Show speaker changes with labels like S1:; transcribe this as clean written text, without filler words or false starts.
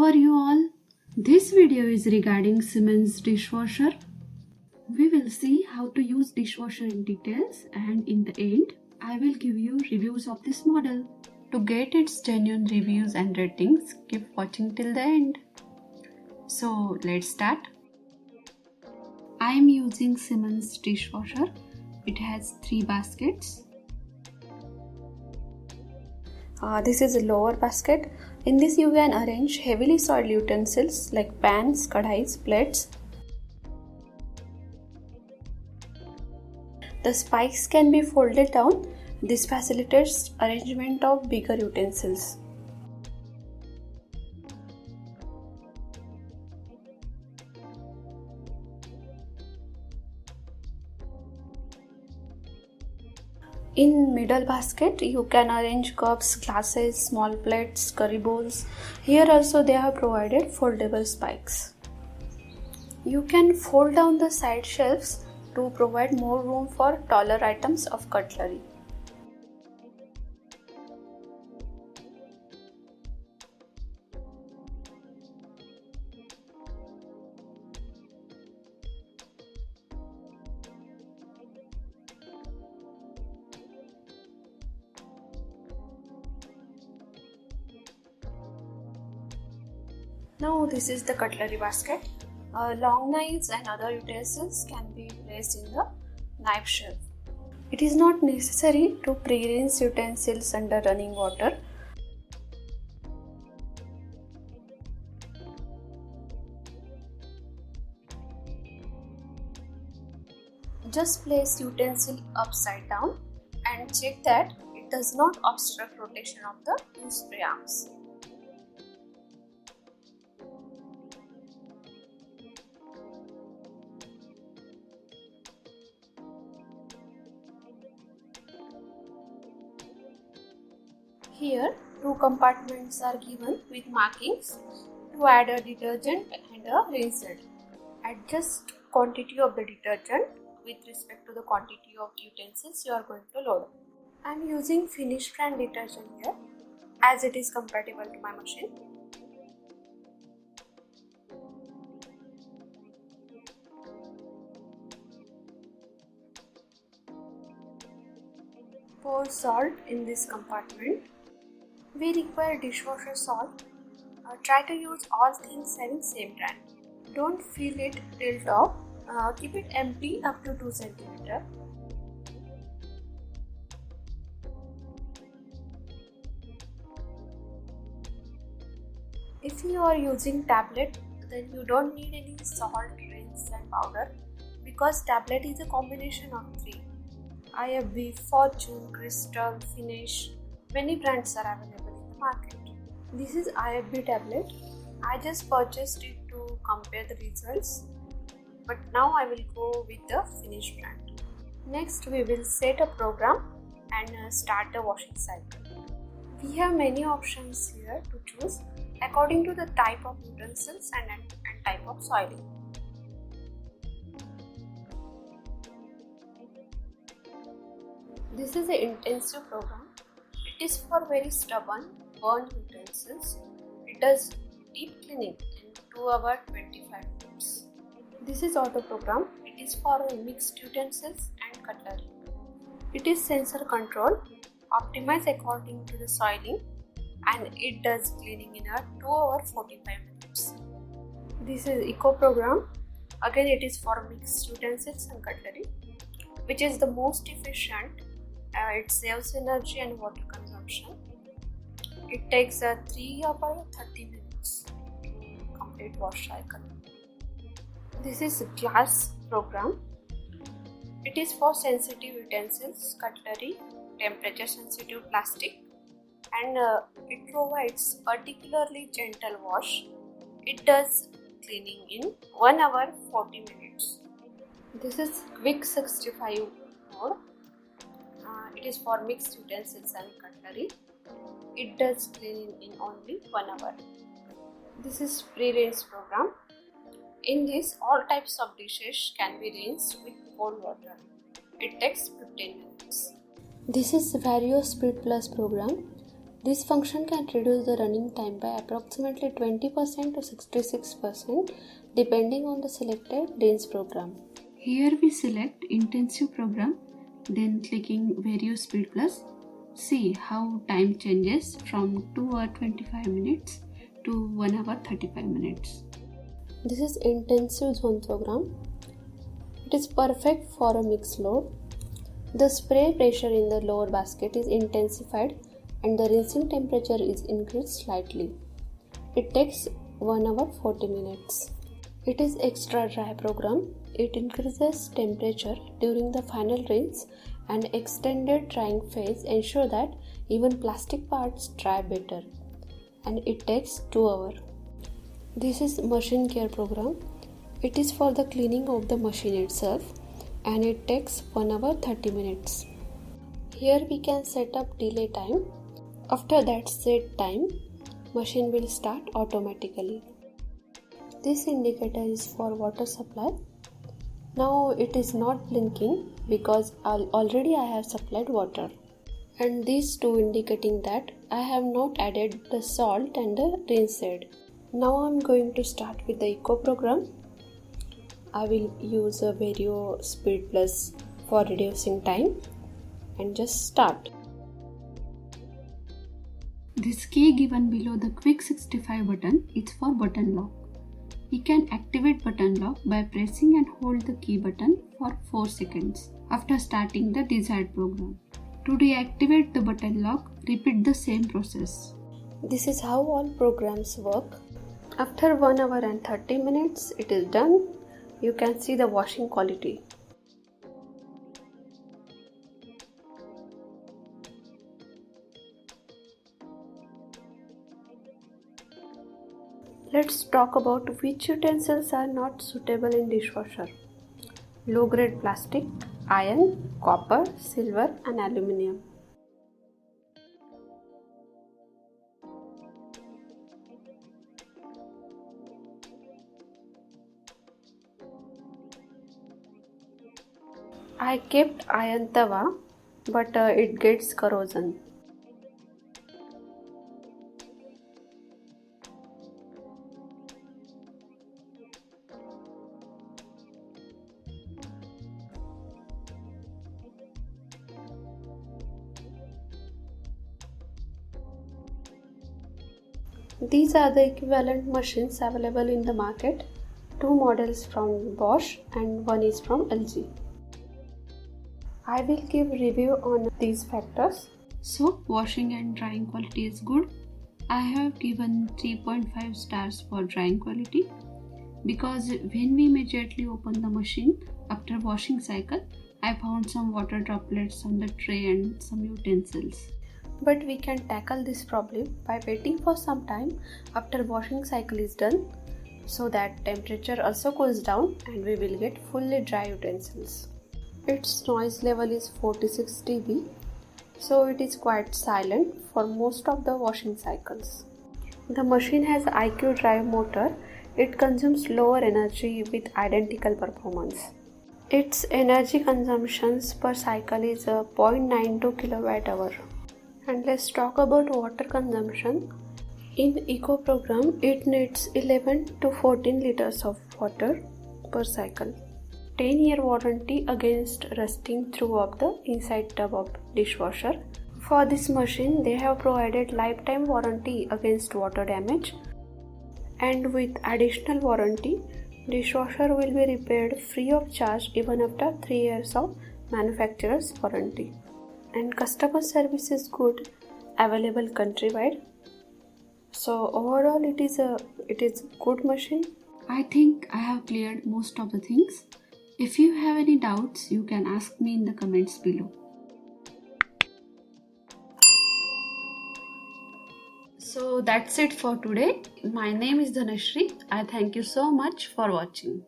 S1: How are you all? This video is regarding Siemens dishwasher. We will see how to use dishwasher in details, and in the end, I will give you reviews of this model. To get its genuine reviews and ratings, keep watching till the end. So let's start. I am using Siemens dishwasher. It has 3 baskets.
S2: This is a lower basket. In this you can arrange heavily soiled utensils like pans, kadhais, plates. The spikes can be folded down. This facilitates arrangement of bigger utensils. In middle basket, you can arrange cups, glasses, small plates, curry bowls. Here also they have provided foldable spikes. You can fold down the side shelves to provide more room for taller items of cutlery. Now this is the cutlery basket. Long knives and other utensils can be placed in the knife shelf. It is not necessary to pre-rinse utensils under running water. Just place utensil upside down and check that it does not obstruct rotation of the two spray arms. Here, 2 compartments are given with markings to add a detergent and a rinser. Adjust quantity of the detergent with respect to the quantity of utensils you are going to load. I am using Finish brand detergent here as it is compatible to my machine. Pour salt in this compartment. We require dishwasher salt. Try to use all things having same brand. Don't fill it till top. Keep it empty up to 2 cm. If you are using tablet, then you don't need any salt, rinse and powder because tablet is a combination of 3. IFB, Fortune, Crystal, Finish. Many brands are available in the market. This is IFB tablet. I just purchased it to compare the results. But now I will go with the Finish brand. Next we will set a program and start the washing cycle. We have many options here to choose according to the type of utensils and type of soiling. This is an intensive program. It is for very stubborn, burned utensils. It does deep cleaning in 2 hours 25 minutes. This is auto program. It is for mixed utensils and cutlery. It is sensor control, optimized according to the soiling, and it does cleaning in a 2 hours 45 minutes. This is eco program. Again, it is for mixed utensils and cutlery, which is the most efficient. It saves energy and water consumption. It takes 3 hours 30 minutes to complete wash cycle. This is glass program. It is for sensitive utensils, cutlery, temperature sensitive plastic, and it provides particularly gentle wash. It does cleaning in 1 hour 40 minutes. This is Quick 65 mode. It is for mixed utensils and cutlery. It does cleaning in only 1 hour. This is pre-rinse program. In this, all types of dishes can be rinsed with cold water. It takes 15 minutes. This is Vario Speed Plus program. This function can reduce the running time by approximately 20% to 66% depending on the selected rinse program.
S1: Here we select intensive program, then clicking various speed plus. See how time changes from 2 hour 25 minutes to 1 hour 35 minutes.
S2: This is intensive zone program. It is perfect for a mixed load. The spray pressure in the lower basket is intensified and the rinsing temperature is increased slightly. It takes 1 hour 40 minutes. It is extra dry program. It increases temperature during the final rinse and extended drying phase ensure that even plastic parts dry better, and it takes 2 hours. This is machine care program. It is for the cleaning of the machine itself and it takes 1 hour 30 minutes. Here we can set up delay time. After that set time, machine will start automatically. This indicator is for water supply. Now it is not blinking because already I have supplied water. And these two indicating that I have not added the salt and the rinse aid. Now I am going to start with the eco program. I will use a Vario Speed Plus for reducing time and just start.
S1: This key given below the Quick 65 button is for button lock. You can activate button lock by pressing and hold the key button for 4 seconds after starting the desired program. To deactivate the button lock, repeat the same process.
S2: This is how all programs work. After 1 hour and 30 minutes, it is done. You can see the washing quality. Let's talk about which utensils are not suitable in dishwasher. Low grade plastic, iron, copper, silver and aluminium. I kept iron tawa, but it gets corrosion. These are the equivalent machines available in the market. 2 models from Bosch and 1 is from LG. I will give review on these factors.
S1: Soap washing and drying quality is good. I have given 3.5 stars for drying quality because when we immediately open the machine after washing cycle, I found some water droplets on the tray and some utensils.
S2: But we can tackle this problem by waiting for some time after washing cycle is done so that temperature also cools down and we will get fully dry utensils. Its noise level is 46 dB, so it is quite silent for most of the washing cycles. The machine has IQ drive motor. It consumes lower energy with identical performance. Its energy consumptions per cycle is 0.92 kWh. And let's talk about water consumption. In Eco program, it needs 11 to 14 liters of water per cycle. 10-year warranty against rusting throughout the inside tub of dishwasher. For this machine, they have provided lifetime warranty against water damage, and with additional warranty, dishwasher will be repaired free of charge even after 3 years of manufacturer's warranty. And customer service is good, available countrywide. So overall, it is a good machine.
S1: I think I have cleared most of the things. If you have any doubts, you can ask me in the comments below. So that's it for today. My name is Dhanashri. I thank you so much for watching.